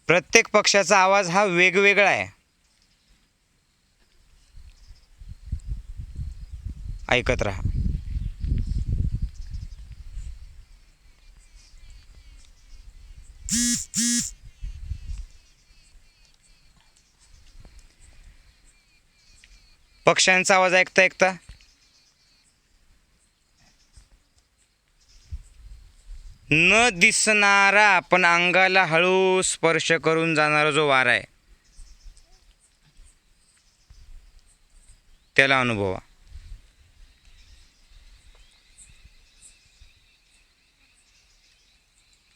प्रत्येक पक्षाचा आवाज हा वेगवेगळा आहे. ऐकत राहा. पक्ष्यांचा आवाज ऐकता ऐकता न दिसणारा पण अंगाला हळू स्पर्श करून जाणारा जो वारा आहे त्याला अनुभवा.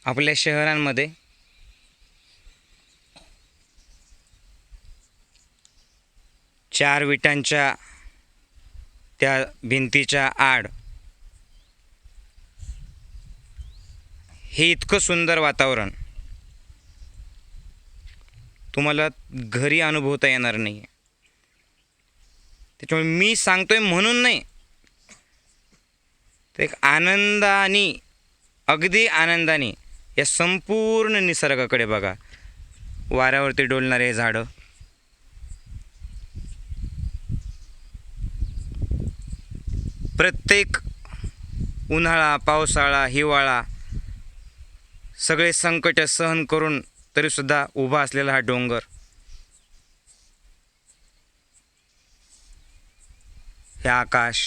आपल्या शहरांमध्ये चार विटांच्या त्या भिंतीच्या आड हे इतकं सुंदर वातावरण तुम्हाला घरी अनुभवता येणार नाही. त्याच्यामुळे मी सांगतोय म्हणून नाही, तर एक आनंदाने, अगदी आनंदाने या संपूर्ण निसर्गाकडे बघा. वाऱ्यावरती डोलणारे झाडं, प्रत्येक उन्हाळा, पावसाळा, हिवाळा सगळे संकट सहन करून तरीसुद्धा उभा असलेला हा डोंगर, हे आकाश,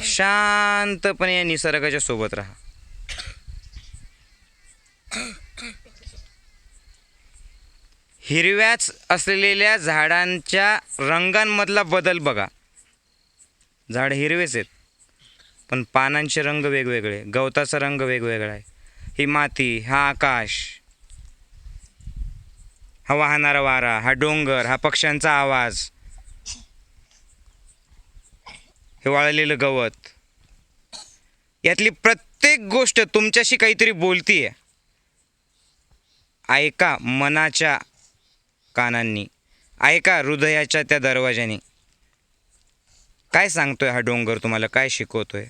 शांतपणे या निसर्गाच्या सोबत राहा. हिरव्याच असलेल्या झाडांच्या रंगांमधला बदल बघा. झाड हिरवेच आहेत पण पानांचे रंग वेगवेगळे, गवताचा रंग वेगवेगळा आहे. ही माती, हा आकाश, हा वाहणारा वारा, हा डोंगर, हा पक्ष्यांचा आवाज, हे वाळलेलं गवत, यातली प्रत्येक गोष्ट तुमच्याशी काहीतरी बोलतीये. ऐका मनाच्या कानांनी, ऐका हृदयाच्या त्या दरवाजाने. काय सांगतोय हा डोंगर तुम्हाला, काय शिकवतोय,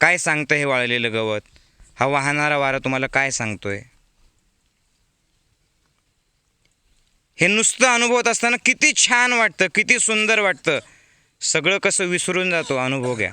काय सांगतोय हे वाळलेलं गवत, हा वाहणारा वारा तुम्हाला काय सांगतोय. हे नुसतं अनुभवत असताना किती छान वाटतं, किती सुंदर वाटतं. सगळं कसं विसरून जातो. अनुभव घ्या.